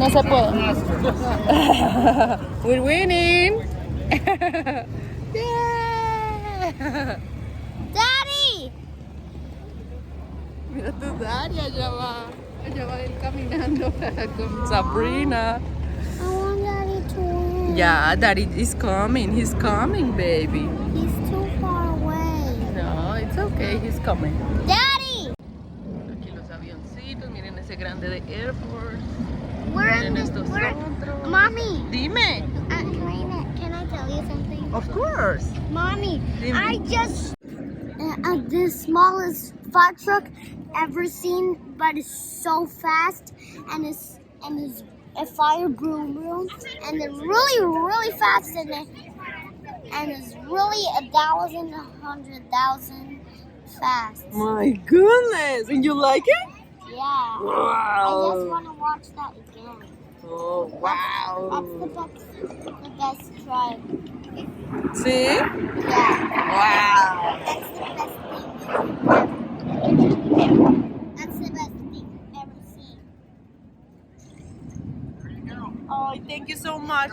No se puede. We're winning. Yeah. Daddy. Mira tu Daddy, allá va él caminando con Sabrina. I want Daddy to win. Yeah, Daddy is coming. He's coming, baby. He's too far away. No, it's okay. He's coming. Daddy. Aquí los avioncitos. Miren ese grande de Air Force. Miren estos otros. Mommy. Dime. Can I tell you something? Of course. Mommy, Dime. I just the smallest fire truck ever seen, but it's so fast and it's a fire broom and they're really fast and it's really 1,000, 100,000 fast. My goodness. And you like it? Yeah. I Wow. just want to watch that again. Oh, wow. That's the best ride. ¿Sí? Yeah. Wow. That's the best thing ever seen. Oh, thank you so much.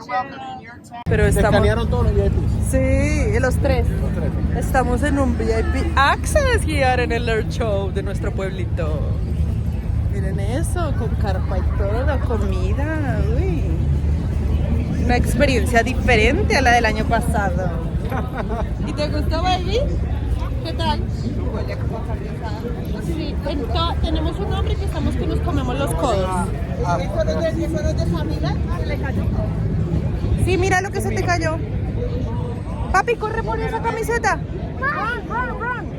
Pero estamos... Escanearon todos los billetes. Sí, los tres. Los tres. Estamos en un VIP Access here en el Air Show de nuestro pueblito. Miren eso, con carpa y todo, comida. Uy. Una experiencia diferente a la del año pasado. ¿Y te gustó, baby? ¿Qué tal? Sí, tenemos un hombre que estamos que nos comemos los codos. ¿Eso no es de Sabrina? ¿Se le cayó? Sí, mira lo que se te cayó. Papi, corre por esa camiseta. Run.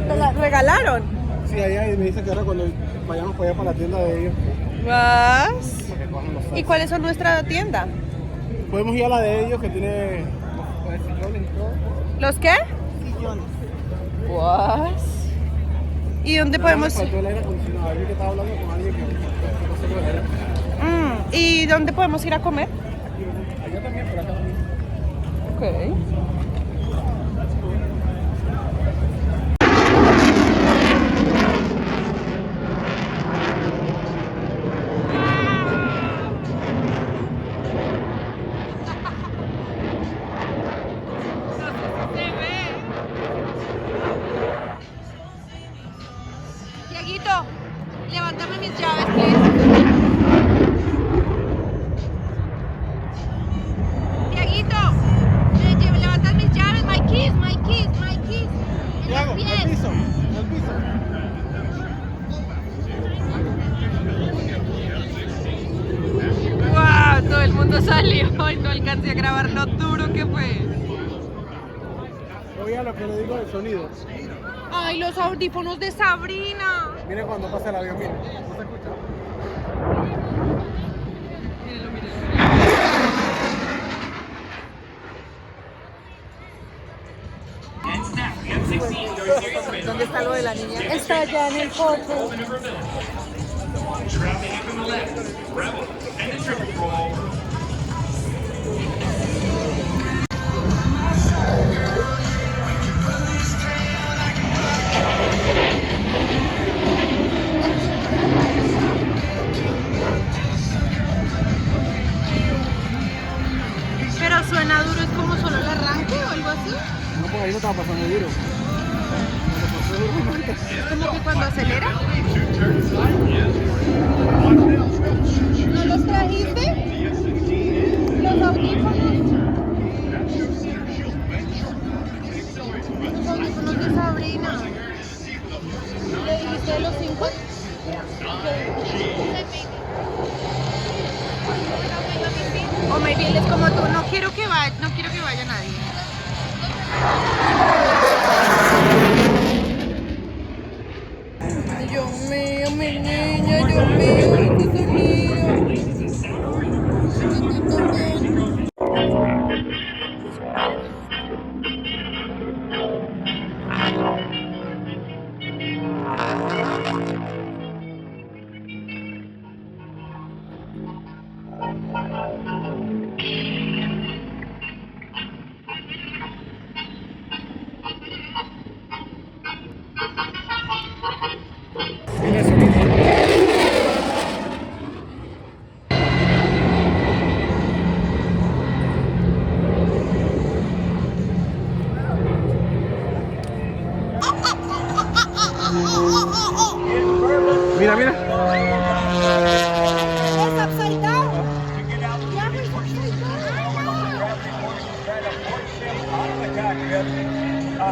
¿Te la regalaron? Sí, allá y me dice que ahora cuando vayamos para allá para la tienda de ellos, ¿Vas? para que cojan los ¿Y cuáles son nuestra tienda? podemos ir a la de ellos que tiene los sillones y todo. ¿Los qué? Sillones. ¿Vas? ¿Y dónde podemos...? Me faltó el aire acondicionado. Ayer que estaba hablando con alguien que no sé qué era. ¿Y dónde podemos ir a comer? Allá también, por acá también. Ok. Tiaguito, levántame mis llaves, please. Tiaguito, levantas mis llaves, my keys. En Tiago, los al pies. piso, al piso. Wow, todo el mundo salió y no alcancé a grabar lo duro que fue. Oiga lo que le digo del sonido. Ay, los audífonos de Sabrina. Mire cuando pasa el avión, mire. ¿No se escucha? ¿Dónde está lo de la niña? Está allá en el coche. Pero suena duro, es como solo el arranque o algo así. No, por ahí no estaba pasando duro. Como que cuando acelera. ¿No los trajiste? Los audífonos. Los audífonos de Sabrina. ¿Le dijiste de los 5? O maybe él es como tú, no quiero que vaya nadie. Dios mío, mi niña, Dios mío, Dios mío.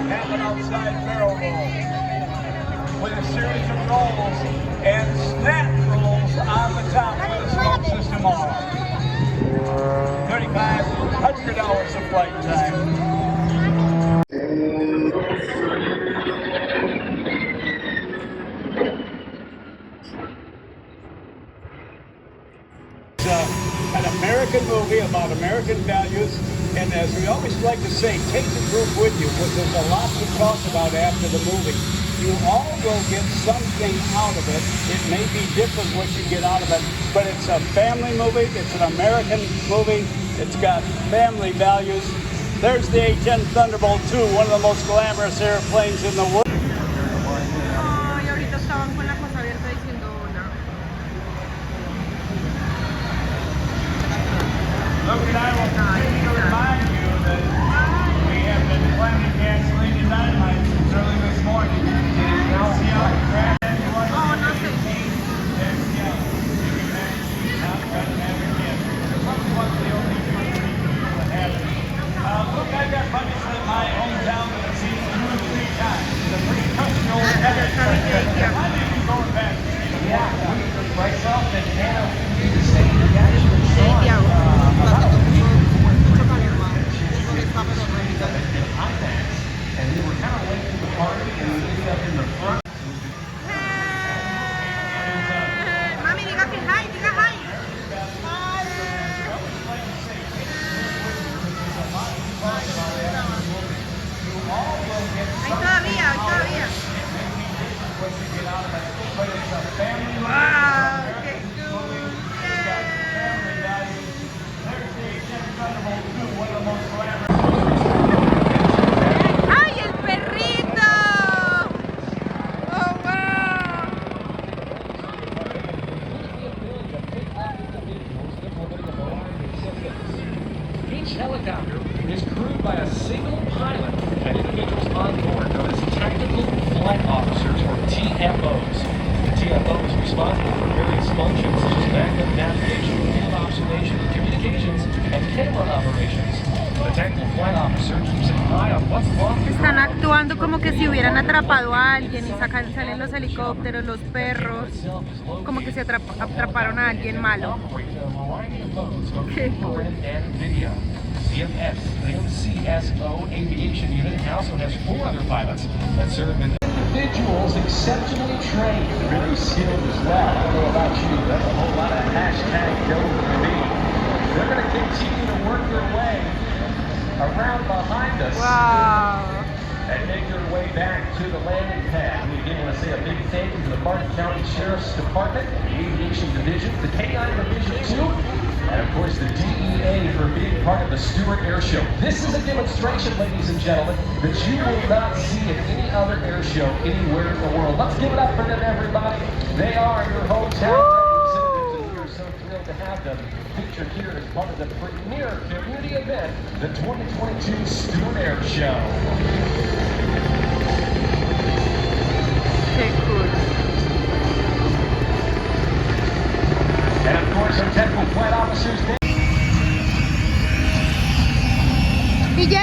Have an outside barrel roll with a series of rolls and snap rolls on the top with a smoke system on. $3,500 of flight time. An American movie about American values, and as we always like to say, take the group with you, because there's a lot to talk about after the movie. You all will get something out of it. It may be different what you get out of it, but it's a family movie, it's an American movie, it's got family values. There's the A-10 Thunderbolt II, one of the most glamorous airplanes in the world. Ay, ahorita estaban con la cosa abierta diciendo hola. Look, and I will continue to remind you that we have been planning gasoline and dynamite since early this morning. Now see how it crashed. Oh, no sé. Look, I've got buddies in my hometown that have seen the movie 3 times. It's a pretty cushy old habit. I think you're going back. Yeah, myself and Hannah, we do the same. We actually saw and we were kind of late to the party, and we ended up in the front. Mami, diga que hi, diga hi. Ahí todavía, ahí todavía. Wow, qué cool. ¡Ay, el perrito! ¡Oh, wow! Each helicopter is crewed by a single pilot and individuals on board known as Technical Flight Officers, or TFOs. The TFO is responsible for various functions such as backup navigation, field observation, communications, and camera operations. The Technical Flight Officer keeps an eye on what's off the Están ground. actuando como que si hubieran atrapado a alguien y salen los helicópteros, los perros, como que se atraparon a alguien malo. Qué cool. CMS, the CSO Aviation Unit, also has 4 other pilots that serve in individuals exceptionally trained, very skilled as well. I don't know about you, that's a whole lot of hashtag go for me. They're going to continue to work their way around behind us. Wow. And make their way back to the landing pad. We again want to say a big thank you to the Martin County Sheriff's Department, the Aviation Division, the K-9 Division 2, and of course the DEA for being part of the Stewart Air Show. This is a demonstration, ladies and gentlemen, that you will not see at any other air show anywhere in the world. Let's give it up for them, everybody. They are your hometown representatives, and we are so thrilled to have them featured here as part of the premier community event, the 2022 Stewart Air Show. Qué cool. And of course, our technical flight officers. DJ.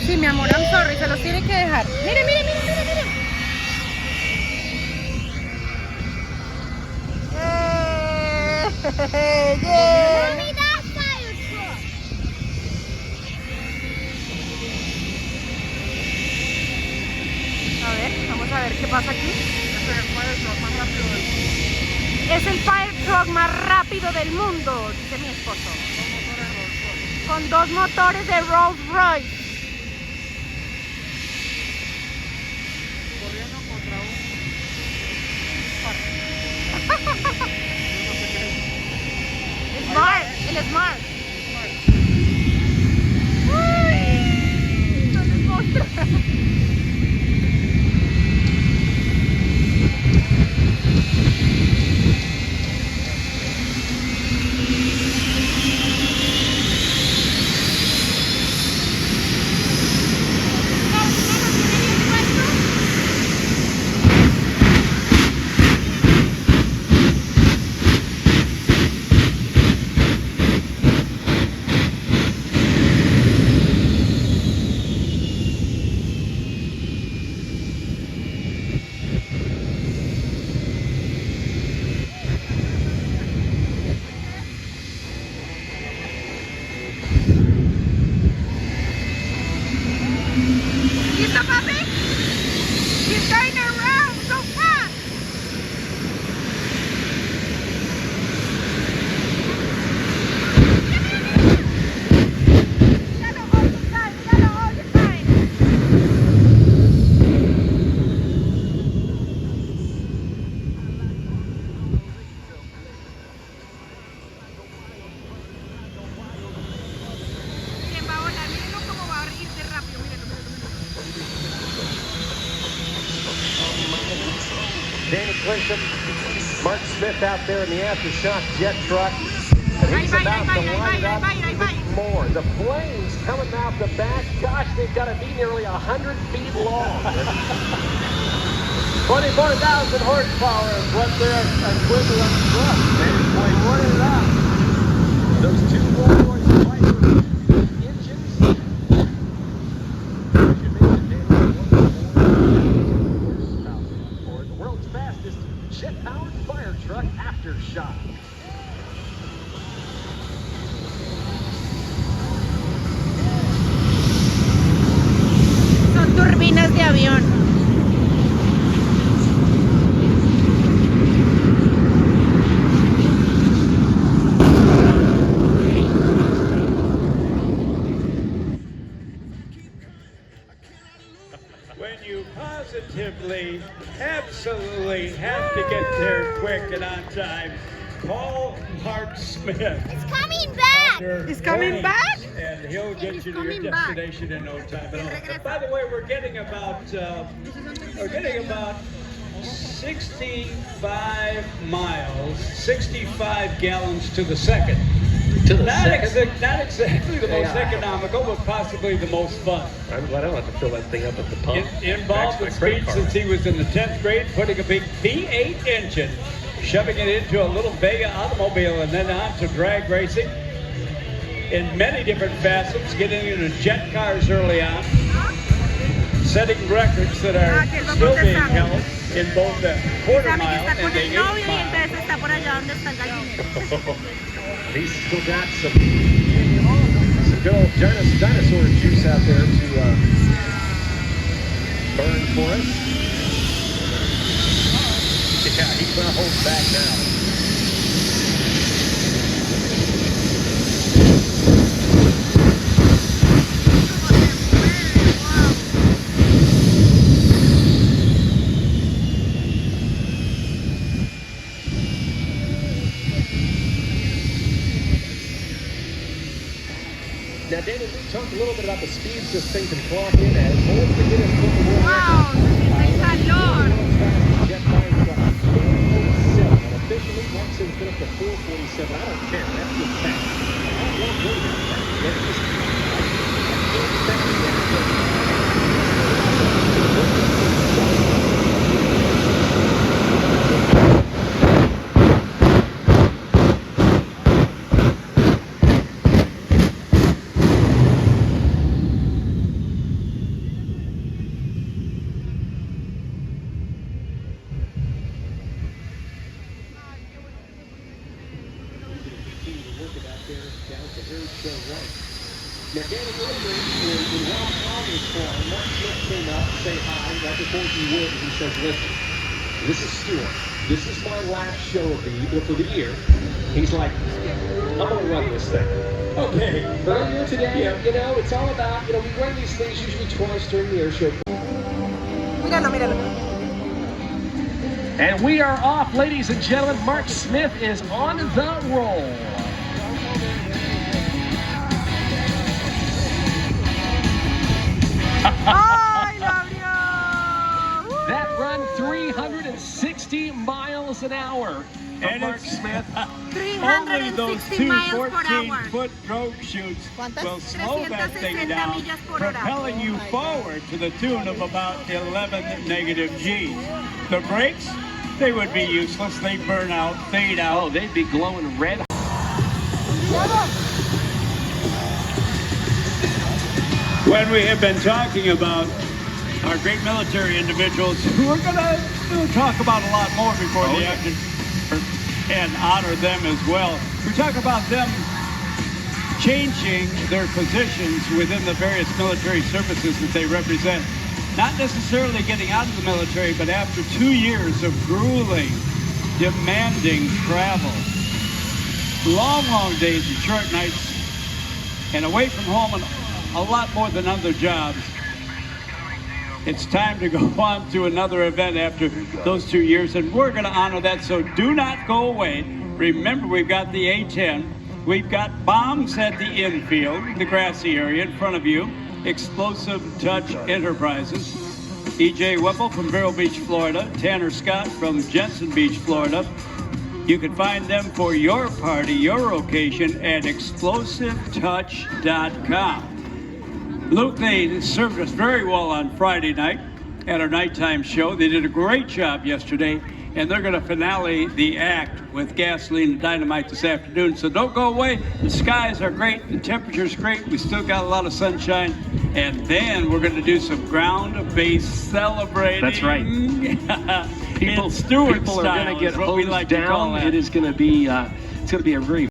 Sí, mi amor, I'm sorry, se los tiene que dejar. Mire, mire, mire, mire, mire. Mommy, that fire truck. A ver, vamos a ver qué pasa aquí. Es el fire truck más rápido del mundo, dice mi esposo. Con 2 motores de Rolls Royce. Corriendo contra un Smart, el Smart. Uy, no les muestro. Mark Smith out there in the aftershock jet truck. And he's about to line up even more. The flames coming out the back. Gosh, they've got to be nearly 100 feet long. 24,000 horsepower is what their equivalent truck. Boy, what is that? Those two Rolls-Royce engines. For the world's fastest jet-powered fire truck aftershock. Son turbinas de avión. When you positively, absolutely have to get there quick and on time, call Mark Smith. It's coming back. It's coming back? And he'll get you to your destination in no time at all. By the way, we're getting about 65 miles, 65 gallons to the second. Not exactly the most economical, but possibly the most fun. I'm glad I don't have to fill that thing up at the pump. Involved with speed since he was in the 10th grade, putting a big V8 engine, shoving it into a little Vega automobile, and then on to drag racing in many different facets, getting into jet cars early on, setting records that are still being held in both the quarter mile and the 8 mile. He's still got some good old dinosaur juice out there to burn for us. Yeah, he's not holding back now. Now, David, we talked a little bit about the speeds this thing can clock in at. Hold the Guinness Book of World Wow, el calor. Jet fire truck, 447. And officially, Mark says it's been up to 447. I don't care. That's just fact. I won't go there. That's just Now, David, earlier when Ron Palmer's form, Mark Smith came up to say hi right before he would, and he says, listen, this is Stuart. This is my last show of for the year. He's like, I'm going to run this thing. Okay. Earlier today, you know, it's all about, we run these things usually twice during the air show. Míralo, míralo. And we are off, ladies and gentlemen. Mark Smith is on the roll. ¡Ay, lo abrió! That run 360 miles an hour. And Mark it's Smith. only those 360 two miles per hour. 14-foot drogue chutes will slow that thing down, propelling you forward to the tune of about 11 negative G's. The brakes, they would be useless. They burn out, fade out. Oh, they'd be glowing red. When we have been talking about our great military individuals, who are going to talk about a lot more before the action and honor them as well. We talk about them changing their positions within the various military services that they represent. Not necessarily getting out of the military, but after 2 years of grueling, demanding travel, long, long days and short nights, and away from home and a lot more than other jobs. It's time to go on to another event after those 2 years, and we're going to honor that, so do not go away. Remember, we've got the A-10. We've got bombs at the infield, the grassy area in front of you, Explosive Touch Enterprises. EJ Whipple from Vero Beach, Florida, Tanner Scott from Jensen Beach, Florida. You can find them for your party, your occasion at explosivetouch.com. Luke, they served us very well on Friday night at our nighttime show. They did a great job yesterday, and they're going to finale the act with Gasoline and Dynamite this afternoon. So don't go away. The skies are great. The temperature's great. We still got a lot of sunshine. And then we're going to do some ground-based celebrating. That's right. People are going to get hosed down. It is going to be it's going to be a very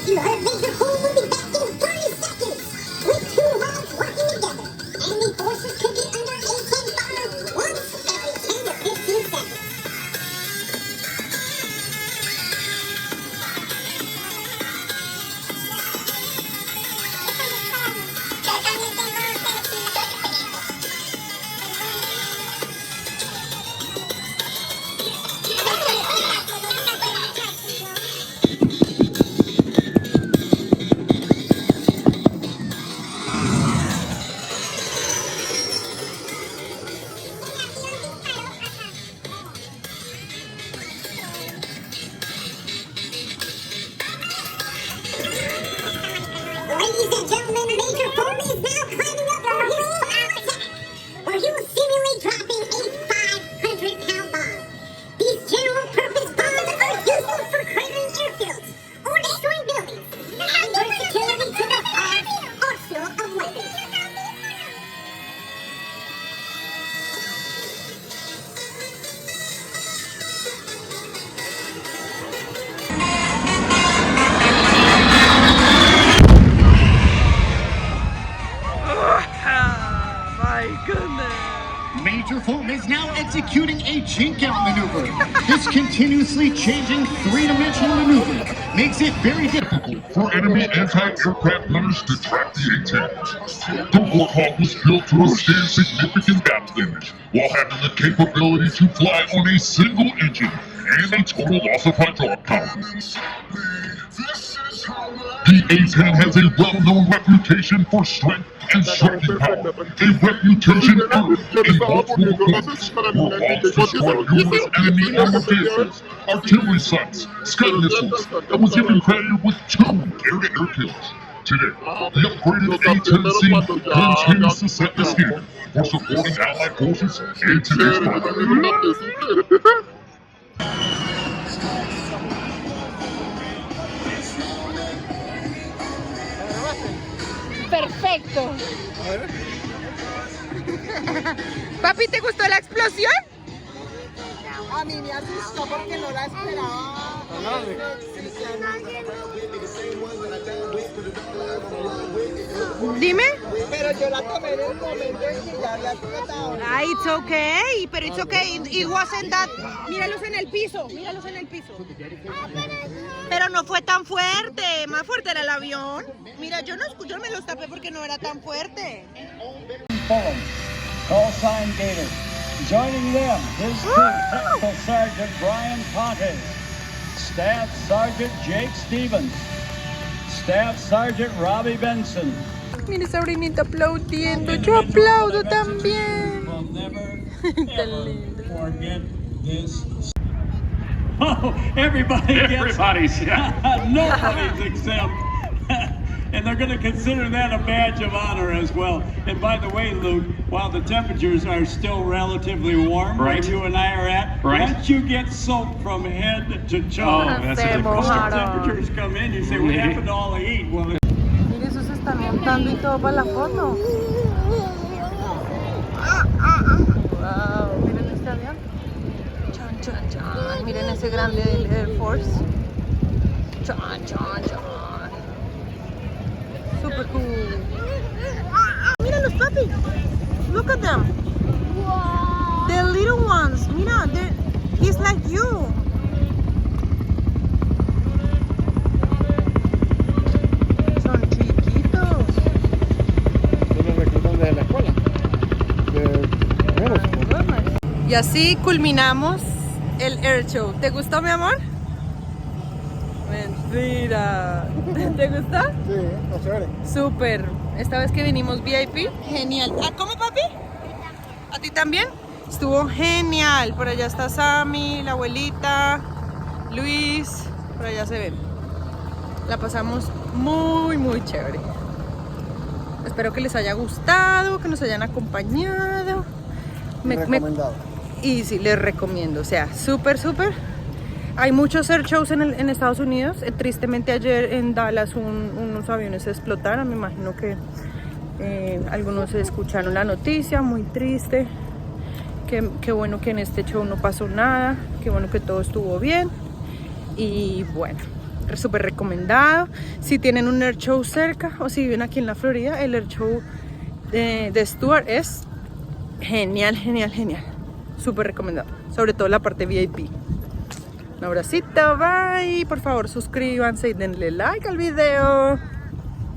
You heard Major Cole will be back in 30 seconds with two rods working together. Enemy forces could be under A-10 fire once every 10 to 15 seconds. Ladies and gentlemen, Major Cole is now climbing up for his final attack, where he will simulate dropping a 500-pound bomb. These general-purpose bombs are useful for cratering airfields or destroying buildings, adding versatility to the vast arsenal of weapons. My goodness. Major Foam is now executing a chink-out maneuver. This continuously changing three-dimensional maneuver makes it very difficult for enemy anti-aircraft gunners to track the A-10. The Warthog was built to withstand significant battle damage while having the capability to fly on a single engine and a total loss of hydraulic power. The A-10 has a well-known reputation for strength and striking power, a reputation earned in multiple conflicts. Warthogs destroyed numerous enemy armor vehicles, artillery sites, Scud missiles, and was even credited with 2 air-to-air kills. Today, the upgraded A-10C continues to set the standard for supporting Allied forces in today's fight. Perfecto. Papi, ¿te gustó la explosión? A mí me asustó porque no la esperaba. Dime. Pero yo la tomé en el momento en que ya había explotado. Ah, it's okay, pero it's okay. It wasn't that. Míralos en el piso, míralos en el piso. Pero no fue tan fuerte, más fuerte era el avión. Mira, yo me los tapé porque no era tan fuerte. Fulham, call sign Gator. Joining them, his team, Technical Sergeant Brian Pontes, Staff Sergeant Jake Stevens, Staff Sergeant Robbie Benson. Mira, sobrinito aplaudiendo. Yo aplaudo también. We'll never, Tan lindo. forget this. Oh, everybody's nobody's exempt. And they're going to consider that a badge of honor as well. And by the way, Luke, while the temperatures are still relatively warm, where you and I are at, once you get soaked from head to toe, that's a once the temperatures come in, you say, what happened to all the heat? Well, Mire, esos están montando y todo para la foto. Wow, miren este avión. Chan, chan, chan. Miren ese grande del Air Force. Chan, chan, chan. Super cool. Mira los papi. Look at them. Wow. The little ones. Mira, he's like you. Son chiquitos. Los reclutan de la escuela. Y así culminamos el Air Show. ¿Te gustó, mi amor? Mentira. ¿Te gustó? Sí, está chévere. Súper. Esta vez que vinimos VIP, genial. ¿Ah, cómo, papi? ¿A ti también? Estuvo genial. Por allá está Sammy, la abuelita, Luis. Por allá se ven. La pasamos muy, muy chévere. Espero que les haya gustado, que nos hayan acompañado. Recomendado. Y sí, les recomiendo. O sea, súper, súper. Hay muchos air shows en Estados Unidos. Tristemente ayer en Dallas unos aviones explotaron. Me imagino que algunos escucharon la noticia. Muy triste. Qué bueno que en este show no pasó nada. Qué bueno que todo estuvo bien. Y bueno, súper recomendado. Si tienen un air show cerca o si viven aquí en la Florida, el air show de Stuart es genial, genial, genial. Súper recomendado. Sobre todo la parte VIP. Un abracito, bye. Por favor, suscríbanse y denle like al video.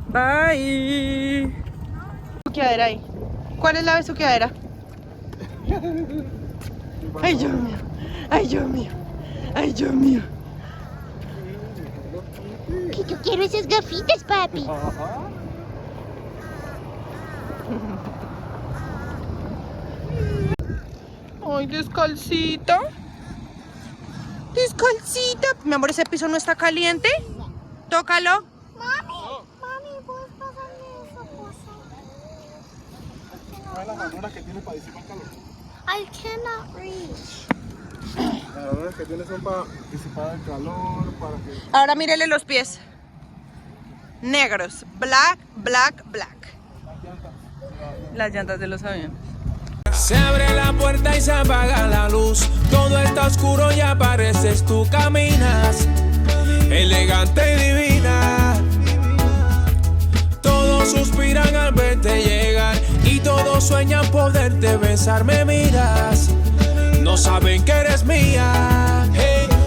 Bye. Besuqueadera ahí. ¿Cuál es la besuqueadera? Ay, Dios mío. Ay, Dios mío. Ay, Dios mío. Que yo quiero esas gafitas, papi. Ay, descalcita. Descalcita. Mi amor, ese piso no está caliente. Tócalo. Mami, ¿puedes pasarme esa cosa? ¿Cuáles las manuras que tienes para disipar calor? I cannot reach. Las manuras que tienes son para disipar el calor, para que... Ahora mírele los pies. Negros. Black, black, black. Las llantas de los aviones. Se abre la puerta y se apaga la luz. Todo está oscuro y apareces tú. Caminas elegante y divina. Todos suspiran al verte llegar y todos sueñan poderte besar. Me miras, no saben que eres mía.